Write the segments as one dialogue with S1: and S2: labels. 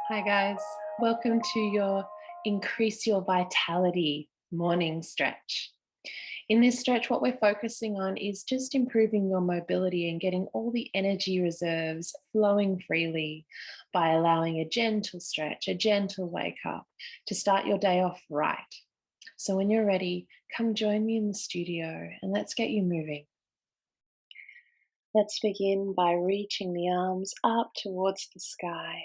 S1: Hi, guys. Welcome to your Increase Your Vitality morning stretch. In this stretch, what we're focusing on is just improving your mobility and getting all the energy reserves flowing freely by allowing a gentle stretch, a gentle wake up to start your day off right. So, when you're ready, come join me in the studio and let's get you moving. Let's begin by reaching the arms up towards the sky.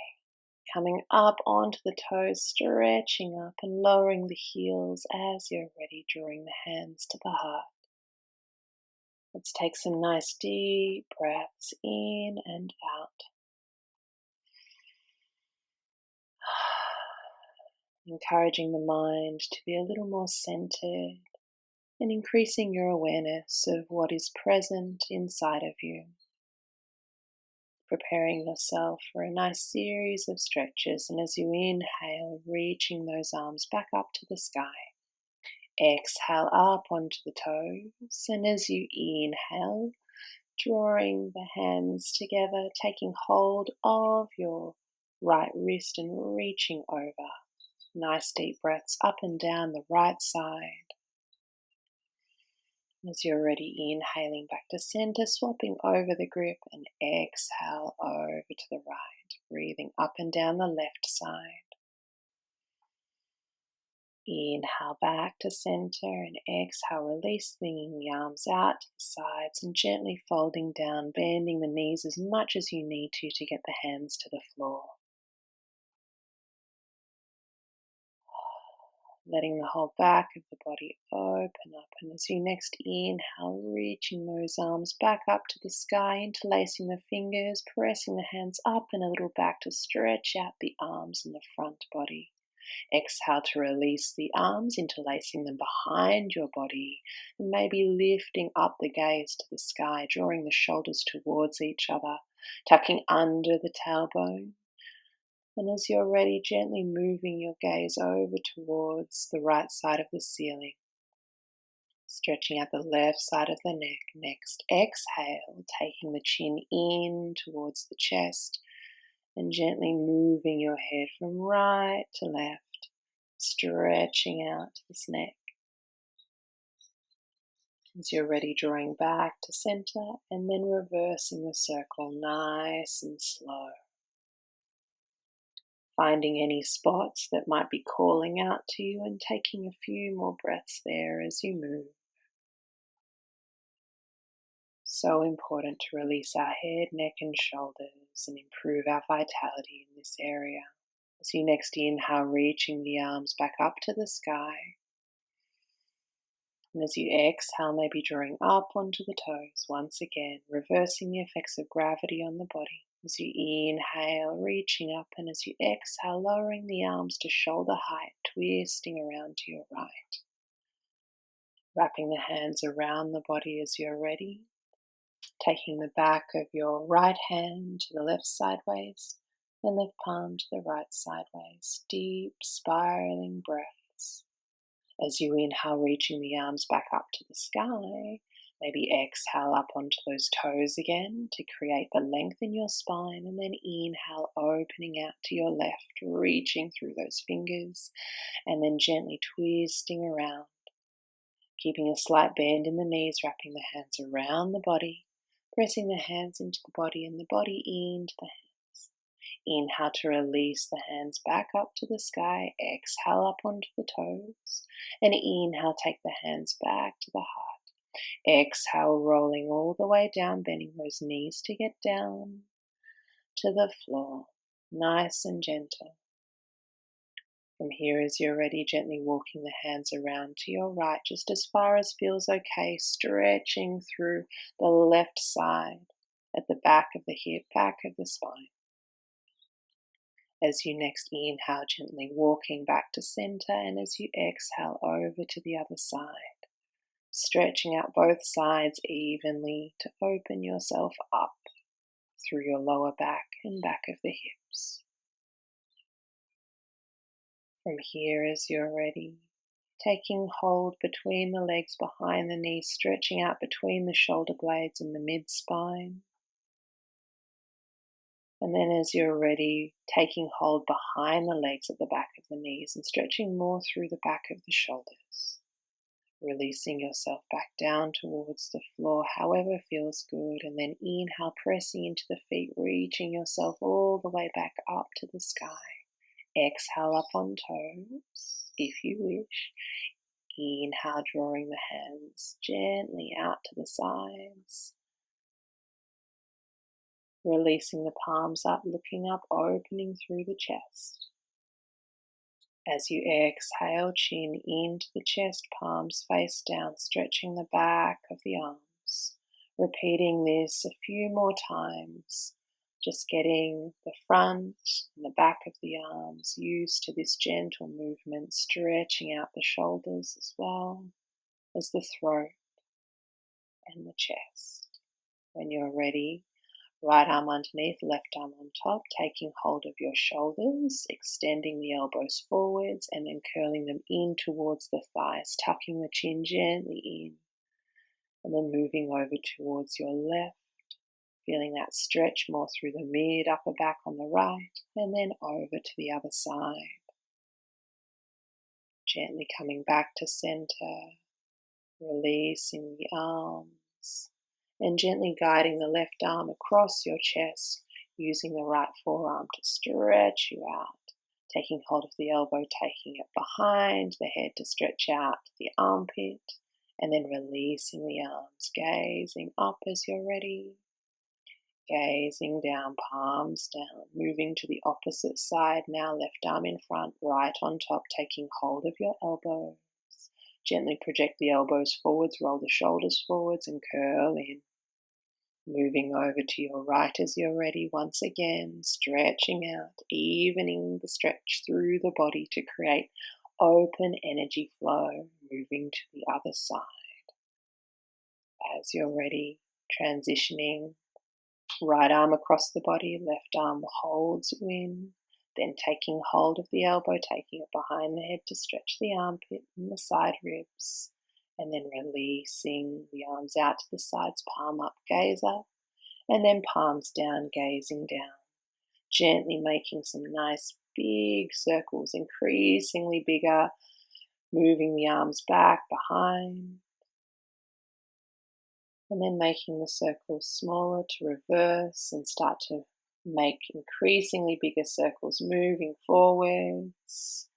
S1: Coming up onto the toes, stretching up and lowering the heels as you're ready, drawing the hands to the heart. Let's take some nice deep breaths in and out. Encouraging the mind to be a little more centered and increasing your awareness of what is present inside of you. Preparing yourself for a nice series of stretches, and as you inhale, reaching those arms back up to the sky. Exhale up onto the toes, and as you inhale, drawing the hands together, taking hold of your right wrist and reaching over. Nice deep breaths up and down the right side. As you're ready, inhaling back to center, swapping over the grip, and exhale over to the right, breathing up and down the left side. Inhale back to center and exhale, releasing the arms out to the sides and gently folding down, bending the knees as much as you need to get the hands to the floor. Letting the whole back of the body open up, and as you next inhale, reaching those arms back up to the sky, interlacing the fingers, pressing the hands up and a little back to stretch out the arms and the front body. Exhale to release the arms, interlacing them behind your body, and maybe lifting up the gaze to the sky, drawing the shoulders towards each other, tucking under the tailbone. And as you're ready, gently moving your gaze over towards the right side of the ceiling, stretching out the left side of the neck. Next, exhale, taking the chin in towards the chest, and gently moving your head from right to left, stretching out this neck. As you're ready, drawing back to center and then reversing the circle nice and slow. Finding any spots that might be calling out to you and taking a few more breaths there as you move. So important to release our head, neck and shoulders and improve our vitality in this area. As you next inhale, reaching the arms back up to the sky. And as you exhale, maybe drawing up onto the toes once again, reversing the effects of gravity on the body. As you inhale, reaching up, and as you exhale, lowering the arms to shoulder height, twisting around to your right. Wrapping the hands around the body as you're ready. Taking the back of your right hand to the left sideways and left palm to the right sideways. Deep spiraling breaths. As you inhale, reaching the arms back up to the sky, maybe exhale up onto those toes again to create the length in your spine, and then inhale, opening out to your left, reaching through those fingers, and then gently twisting around, keeping a slight bend in the knees, wrapping the hands around the body, pressing the hands into the body and the body into the hands. Inhale to release the hands back up to the sky. Exhale up onto the toes. And inhale, take the hands back to the heart. Exhale, rolling all the way down, bending those knees to get down to the floor. Nice and gentle. From here, as you're ready, gently walking the hands around to your right, just as far as feels okay, stretching through the left side at the back of the hip, back of the spine. As you next inhale, gently walking back to center, and as you exhale, over to the other side, stretching out both sides evenly to open yourself up through your lower back and back of the hips. From here, as you're ready, taking hold between the legs behind the knees, stretching out between the shoulder blades and the mid-spine. And then as you're ready, taking hold behind the legs at the back of the knees and stretching more through the back of the shoulders. Releasing yourself back down towards the floor, however feels good. And then inhale, pressing into the feet, reaching yourself all the way back up to the sky. Exhale up on toes, if you wish. Inhale, drawing the hands gently out to the sides. Releasing the palms up, looking up, opening through the chest. As you exhale, chin into the chest, palms face down, stretching the back of the arms. Repeating this a few more times, just getting the front and the back of the arms used to this gentle movement, stretching out the shoulders as well as the throat and the chest. When you're ready, right arm underneath, left arm on top, taking hold of your shoulders, extending the elbows forwards and then curling them in towards the thighs, tucking the chin gently in, and then moving over towards your left, feeling that stretch more through the mid upper back on the right, and then over to the other side. Gently coming back to center, releasing the arms, and gently guiding the left arm across your chest, using the right forearm to stretch you out, taking hold of the elbow, taking it behind the head to stretch out the armpit, and then releasing the arms, gazing up as you're ready, gazing down, palms down, moving to the opposite side now, left arm in front, right on top, taking hold of your elbows. Gently project the elbows forwards, roll the shoulders forwards and curl in. Moving over to your right as you're ready, once again, stretching out, evening the stretch through the body to create open energy flow, moving to the other side. As you're ready, transitioning, right arm across the body, left arm holds you in, then taking hold of the elbow, taking it behind the head to stretch the armpit and the side ribs, and then releasing the arms out to the sides, palm up, gaze up, and then palms down, gazing down, gently making some nice big circles, increasingly bigger, moving the arms back, behind, and then making the circles smaller to reverse and start to make increasingly bigger circles, moving forwards.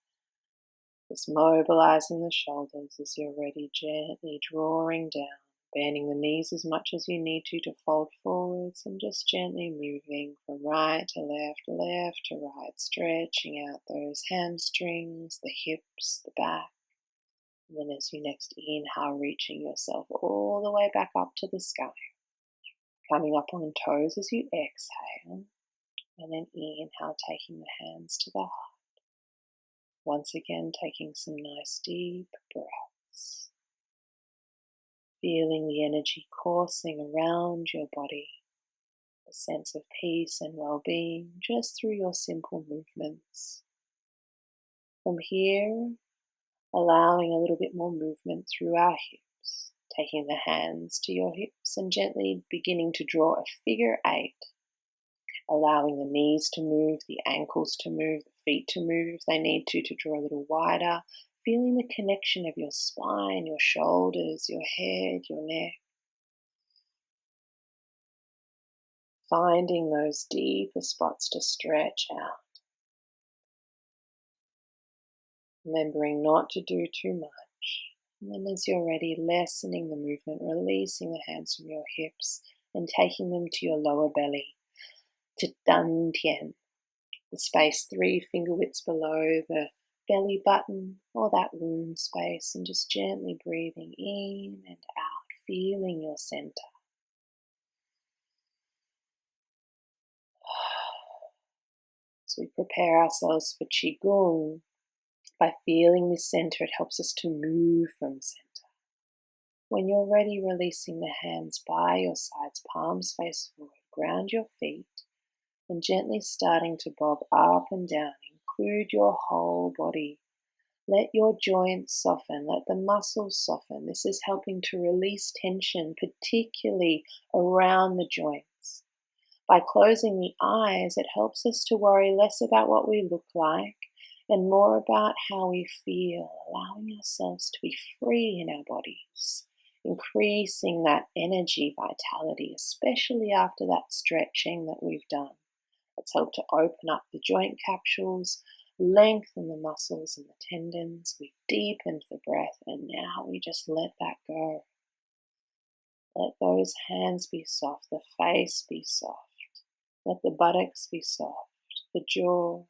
S1: Just mobilizing the shoulders as you're ready, gently drawing down, bending the knees as much as you need to fold forwards, and just gently moving from right to left, left to right, stretching out those hamstrings, the hips, the back. And then as you next inhale, reaching yourself all the way back up to the sky, coming up on toes as you exhale, and then inhale, taking the hands to the heart. Once again, taking some nice deep breaths. Feeling the energy coursing around your body, a sense of peace and well-being just through your simple movements. From here, allowing a little bit more movement through our hips, taking the hands to your hips and gently beginning to draw a figure 8. Allowing the knees to move, the ankles to move, the feet to move if they need to draw a little wider. Feeling the connection of your spine, your shoulders, your head, your neck. Finding those deeper spots to stretch out. Remembering not to do too much. And then as you're ready, lessening the movement, releasing the hands from your hips and taking them to your lower belly. To Dantian, the space 3 finger widths below the belly button or that womb space, and just gently breathing in and out, feeling your center. As we prepare ourselves for Qigong, by feeling this center, it helps us to move from center. When you're ready, releasing the hands by your sides, palms face forward, ground your feet, and gently starting to bob up and down. Include your whole body. Let your joints soften. Let the muscles soften. This is helping to release tension, particularly around the joints. By closing the eyes, it helps us to worry less about what we look like and more about how we feel, allowing ourselves to be free in our bodies, increasing that energy vitality, especially after that stretching that we've done. It's helped to open up the joint capsules, lengthen the muscles and the tendons. We've deepened the breath, and now we just let that go. Let those hands be soft, the face be soft. Let the buttocks be soft, the jaw,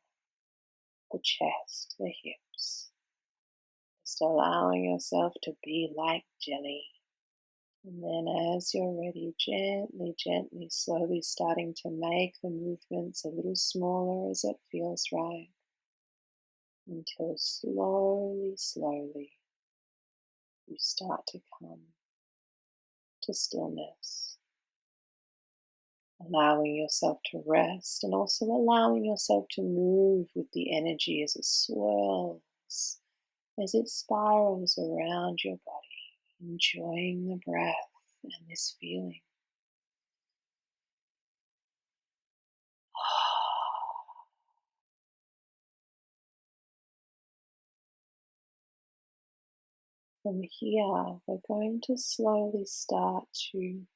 S1: the chest, the hips. Just allowing yourself to be like jelly. And then as you're ready, gently, gently, slowly starting to make the movements a little smaller as it feels right. Until slowly, slowly, you start to come to stillness. Allowing yourself to rest and also allowing yourself to move with the energy as it swirls, as it spirals around your body, enjoying the breath and this feeling. From here, we're going to slowly start to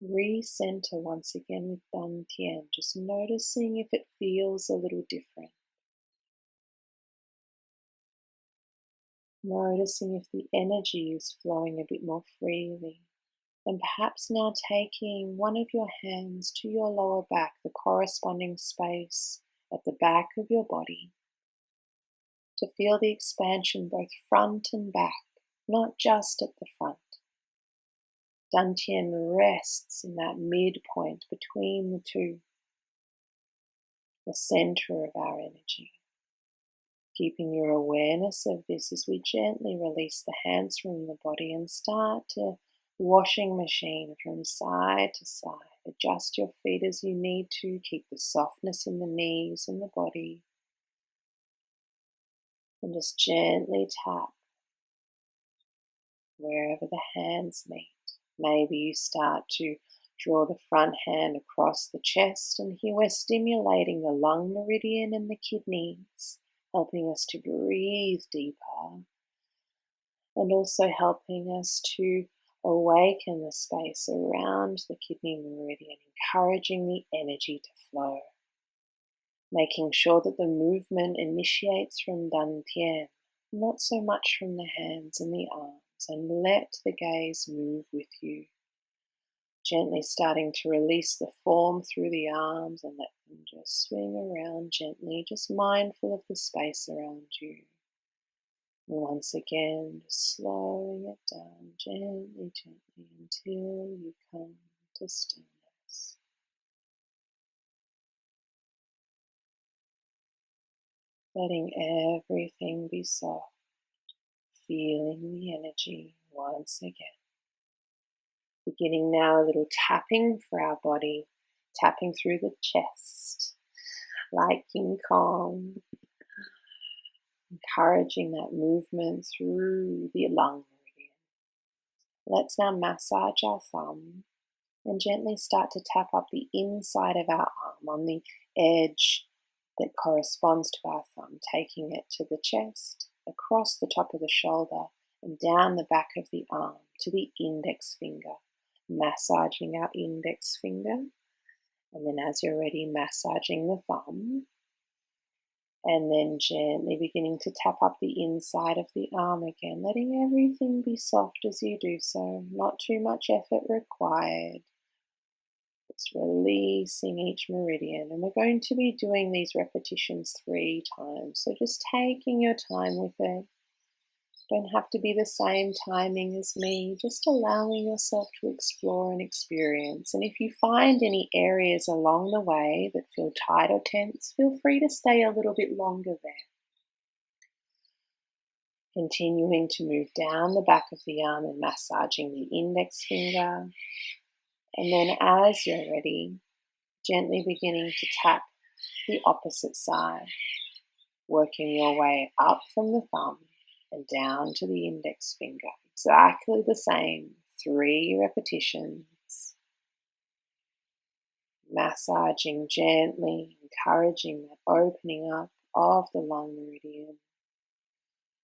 S1: recenter once again with Dantian, just noticing if it feels a little different. Noticing if the energy is flowing a bit more freely. And perhaps now taking one of your hands to your lower back, the corresponding space at the back of your body, to feel the expansion both front and back, not just at the front. Dantian rests in that midpoint between the two, the center of our energy. Keeping your awareness of this as we gently release the hands from the body and start to washing machine from side to side. Adjust your feet as you need to. Keep the softness in the knees and the body. And just gently tap wherever the hands meet. Maybe you start to draw the front hand across the chest, and here we're stimulating the lung meridian and the kidneys, helping us to breathe deeper and also helping us to awaken the space around the kidney meridian, encouraging the energy to flow. Making sure that the movement initiates from Dantian, not so much from the hands and the arms, and let the gaze move with you. Gently starting to release the form through the arms and let them just swing around gently, just mindful of the space around you. And once again, just slowing it down gently, gently until you come to stillness. Letting everything be soft, feeling the energy once again. Beginning now a little tapping for our body, tapping through the chest, like King Kong, encouraging that movement through the lung meridian. Let's now massage our thumb and gently start to tap up the inside of our arm on the edge that corresponds to our thumb, taking it to the chest, across the top of the shoulder, and down the back of the arm to the index finger, massaging our index finger, and then as you're ready, massaging the thumb, and then gently beginning to tap up the inside of the arm again, letting everything be soft as you do so, not too much effort required. Just releasing each meridian, and we're going to be doing these repetitions 3 times, so just taking your time with it. Don't have to be the same timing as me, just allowing yourself to explore and experience. And if you find any areas along the way that feel tight or tense, feel free to stay a little bit longer there. Continuing to move down the back of the arm and massaging the index finger. And then as you're ready, gently beginning to tap the opposite side, working your way up from the thumb and down to the index finger. Exactly the same, 3 repetitions. massaging gently, encouraging that opening up of the lung meridian,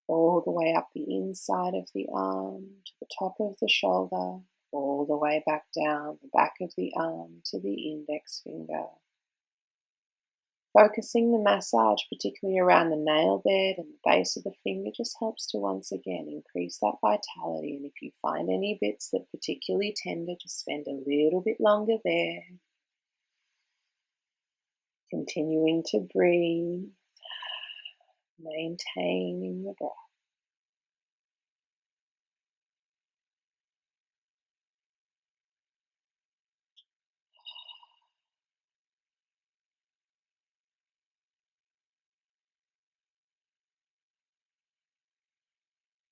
S1: all the way up the inside of the arm to the top of the shoulder, all the way back down the back of the arm to the index finger. Focusing the massage particularly around the nail bed and the base of the finger just helps to once again increase that vitality. And if you find any bits that are particularly tender, just spend a little bit longer there. Continuing to breathe, maintaining the breath.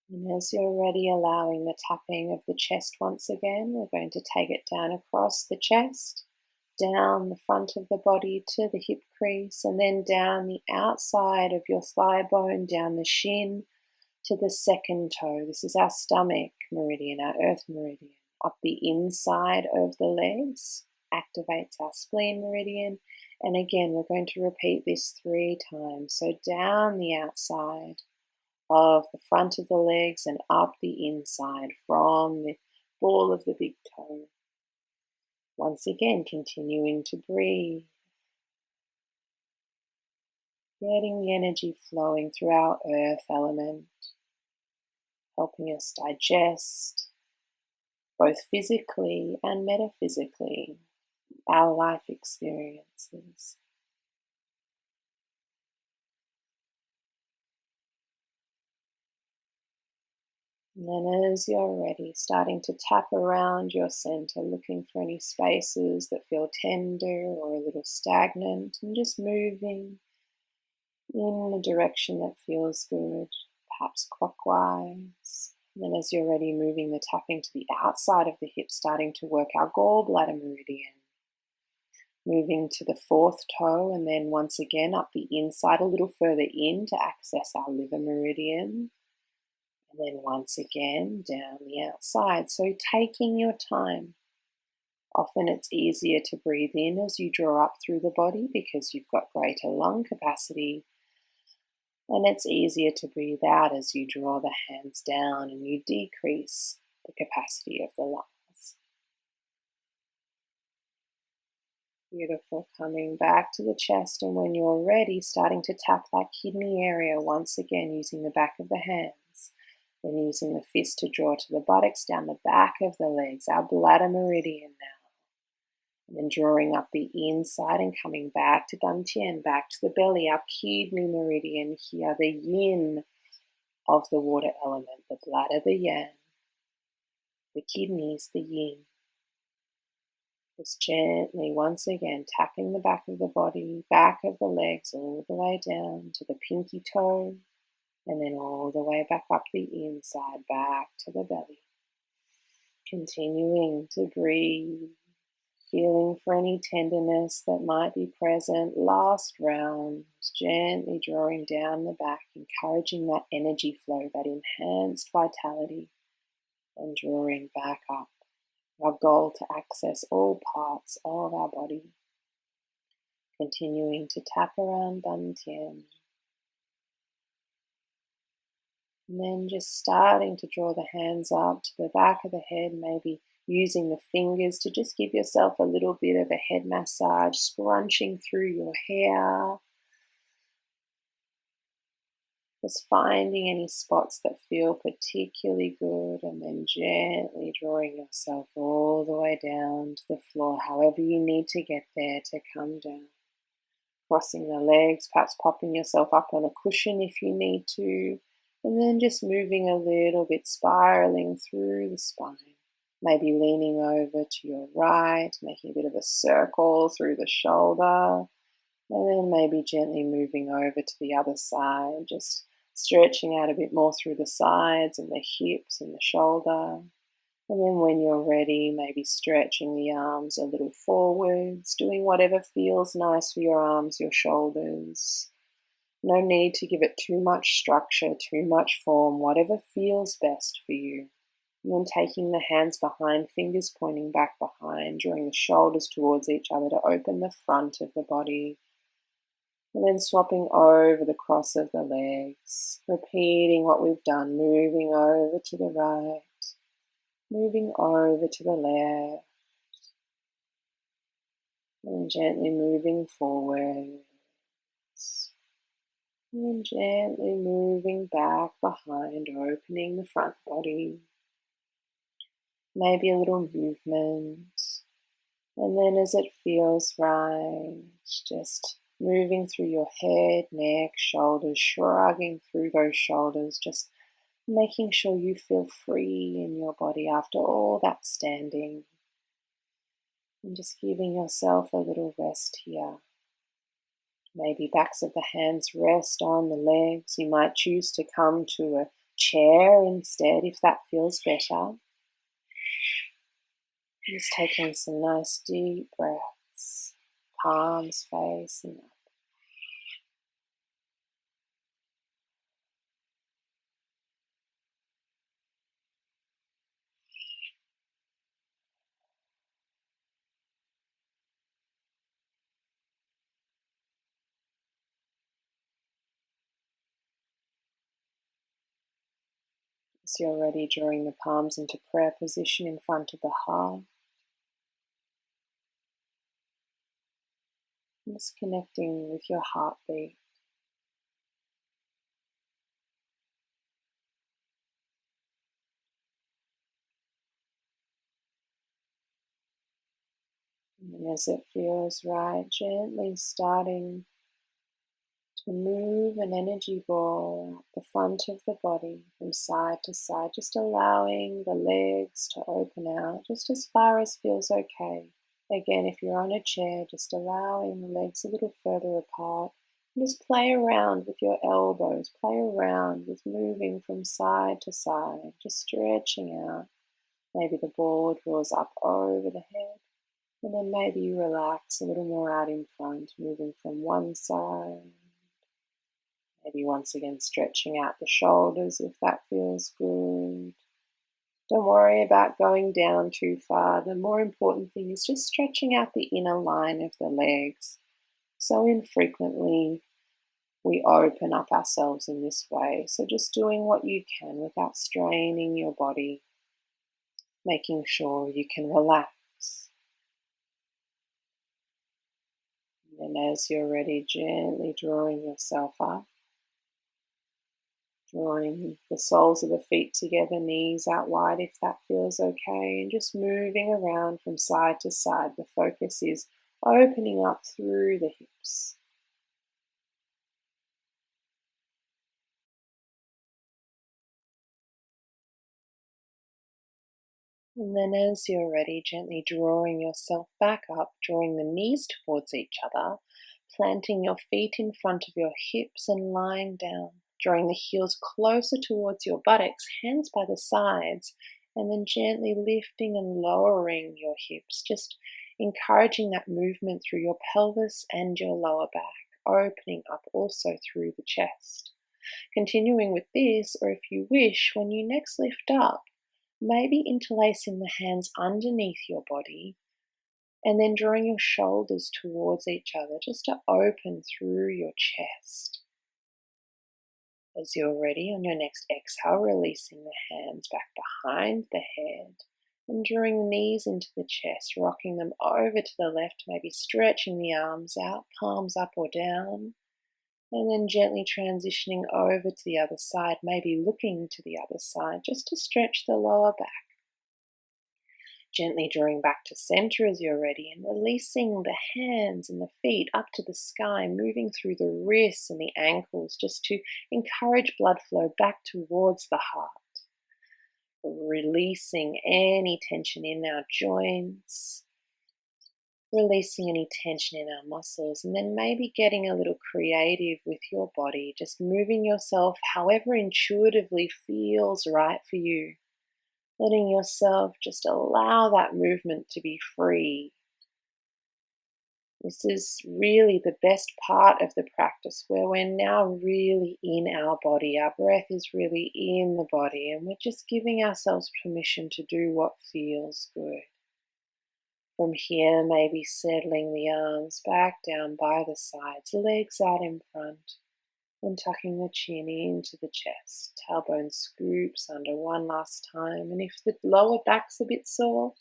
S1: And as you're ready, allowing the tapping of the chest once again, we're going to take it down across the chest, down the front of the body to the hip crease, and then down the outside of your thigh bone, down the shin to the second toe. This is our stomach meridian, our earth meridian. Up the inside of the legs, activates our spleen meridian. And again, we're going to repeat this 3 times. So down the outside of the front of the legs and up the inside from the ball of the big toe. Once again, continuing to breathe. Getting the energy flowing through our earth element, helping us digest both physically and metaphysically our life experiences. And then as you're ready, starting to tap around your center, looking for any spaces that feel tender or a little stagnant, and just moving in the direction that feels good, perhaps clockwise. And then as you're ready, moving the tapping to the outside of the hip, starting to work our gallbladder meridian. Moving to the 4th toe, and then once again up the inside a little further in to access our liver meridian. And then once again down the outside. So taking your time. Often it's easier to breathe in as you draw up through the body because you've got greater lung capacity. And it's easier to breathe out as you draw the hands down and you decrease the capacity of the lungs. Beautiful. Coming back to the chest, and when you're ready, starting to tap that kidney area once again using the back of the hands. Then using the fist to draw to the buttocks, down the back of the legs, our bladder meridian now. And then drawing up the inside and coming back to Dantian, back to the belly, our kidney meridian here, the yin of the water element, the bladder, the yang, the kidneys, the yin. Just gently, once again, tapping the back of the body, back of the legs, all the way down to the pinky toe, and then all the way back up the inside, back to the belly. Continuing to breathe, feeling for any tenderness that might be present. Last round, gently drawing down the back, encouraging that energy flow, that enhanced vitality, and drawing back up. Our goal to access all parts of our body. Continuing to tap around Dantian. And then just starting to draw the hands up to the back of the head, maybe using the fingers to just give yourself a little bit of a head massage, scrunching through your hair. Just finding any spots that feel particularly good, and then gently drawing yourself all the way down to the floor, however you need to get there to come down. Crossing the legs, perhaps popping yourself up on a cushion if you need to, and then just moving a little bit, spiraling through the spine. Maybe leaning over to your right, making a bit of a circle through the shoulder, and then maybe gently moving over to the other side, just stretching out a bit more through the sides and the hips and the shoulder. And then when you're ready, maybe stretching the arms a little forwards, doing whatever feels nice for your arms, your shoulders. No need to give it too much structure, too much form, whatever feels best for you. And then taking the hands behind, fingers pointing back behind, drawing the shoulders towards each other to open the front of the body. And then swapping over the cross of the legs, repeating what we've done, moving over to the right, moving over to the left, and gently moving forward. And gently moving back behind, opening the front body. Maybe a little movement. And then as it feels right, just moving through your head, neck, shoulders, shrugging through those shoulders, just making sure you feel free in your body after all that standing. And just giving yourself a little rest here. Maybe backs of the hands rest on the legs. You might choose to come to a chair instead if that feels better. Just taking some nice deep breaths, palms facing up. As you're ready, drawing the palms into prayer position in front of the heart. Just connecting with your heartbeat. And as it feels right, gently starting to move an energy ball up the front of the body from side to side, just allowing the legs to open out just as far as feels okay. Again, if you're on a chair, just allowing the legs a little further apart. And just play around with your elbows, play around with moving from side to side, just stretching out. Maybe the ball draws up over the head. And then maybe you relax a little more out in front, moving from one side. Maybe once again stretching out the shoulders if that feels good. Don't worry about going down too far. The more important thing is just stretching out the inner line of the legs. So infrequently we open up ourselves in this way. So just doing what you can without straining your body, making sure you can relax. And as you're ready, gently drawing yourself up. Drawing the soles of the feet together, knees out wide if that feels okay, and just moving around from side to side. The focus is opening up through the hips. And then as you're ready, gently drawing yourself back up, drawing the knees towards each other, planting your feet in front of your hips and lying down. Drawing the heels closer towards your buttocks, hands by the sides, and then gently lifting and lowering your hips, just encouraging that movement through your pelvis and your lower back, opening up also through the chest. Continuing with this, or if you wish, when you next lift up, maybe interlacing the hands underneath your body, and then drawing your shoulders towards each other, just to open through your chest. As you're ready, on your next exhale, releasing the hands back behind the head and drawing the knees into the chest, rocking them over to the left, maybe stretching the arms out, palms up or down, and then gently transitioning over to the other side, maybe looking to the other side just to stretch the lower back. Gently drawing back to center as you're ready and releasing the hands and the feet up to the sky, moving through the wrists and the ankles just to encourage blood flow back towards the heart. Releasing any tension in our joints, releasing any tension in our muscles, and then maybe getting a little creative with your body, just moving yourself however intuitively feels right for you. Letting yourself just allow that movement to be free. This is really the best part of the practice, where we're now really in our body. Our breath is really in the body, and we're just giving ourselves permission to do what feels good. From here, maybe settling the arms back down by the sides, legs out in front, and tucking the chin into the chest. Tailbone scoops under one last time, and if the lower back's a bit sore,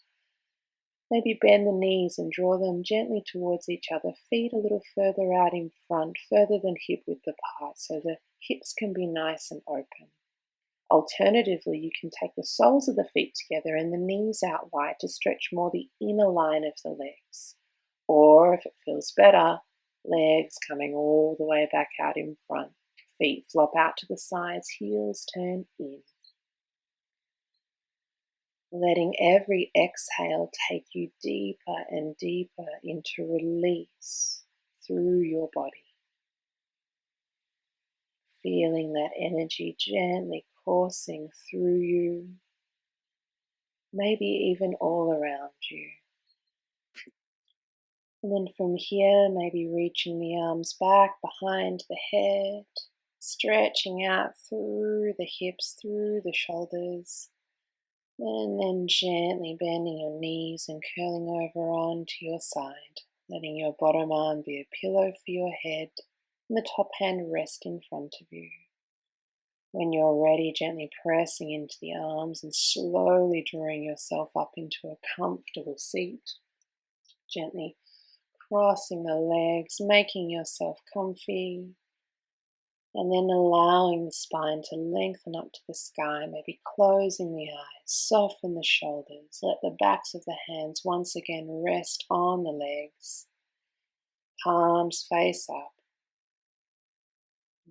S1: maybe bend the knees and draw them gently towards each other. Feet a little further out in front, further than hip width apart, so the hips can be nice and open. Alternatively, you can take the soles of the feet together and the knees out wide to stretch more the inner line of the legs. Or, if it feels better, legs coming all the way back out in front. Feet flop out to the sides, heels turn in. Letting every exhale take you deeper and deeper into release through your body. Feeling that energy gently coursing through you, maybe even all around you. And then from here, maybe reaching the arms back behind the head, stretching out through the hips, through the shoulders, and then gently bending your knees and curling over onto your side, letting your bottom arm be a pillow for your head and the top hand rest in front of you. When you're ready, gently pressing into the arms and slowly drawing yourself up into a comfortable seat. Gently crossing the legs, making yourself comfy, and then allowing the spine to lengthen up to the sky, maybe closing the eyes, soften the shoulders, let the backs of the hands once again rest on the legs, palms face up,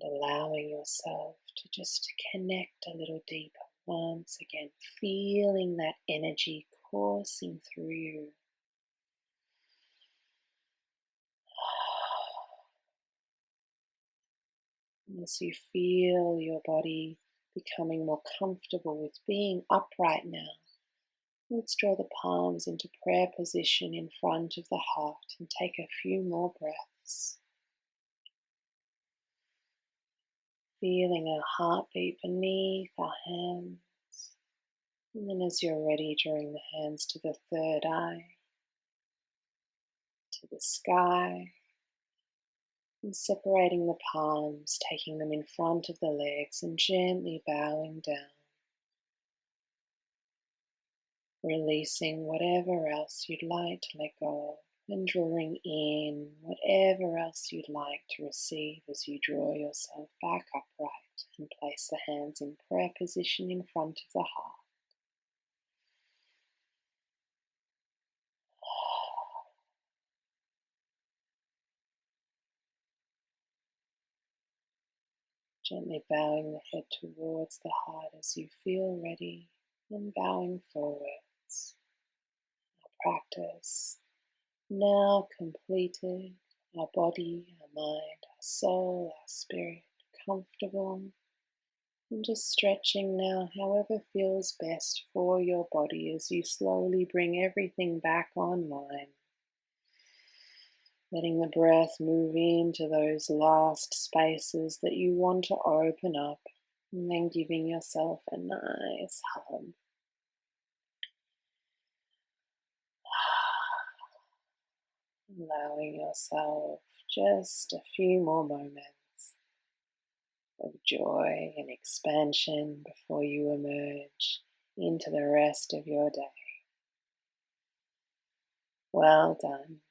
S1: and allowing yourself to just connect a little deeper once again, feeling that energy coursing through you. And as you feel your body becoming more comfortable with being upright now, let's draw the palms into prayer position in front of the heart and take a few more breaths. Feeling our heartbeat beneath our hands. And then as you're ready, drawing the hands to the third eye, to the sky, and separating the palms, taking them in front of the legs and gently bowing down. Releasing whatever else you'd like to let go of and drawing in whatever else you'd like to receive as you draw yourself back upright and place the hands in prayer position in front of the heart. Gently bowing the head towards the heart as you feel ready and bowing forwards. Our practice now completed, our body, our mind, our soul, our spirit comfortable, and just stretching now however feels best for your body as you slowly bring everything back online. Letting the breath move into those last spaces that you want to open up, and then giving yourself a nice hug. Allowing yourself just a few more moments of joy and expansion before you emerge into the rest of your day. Well done.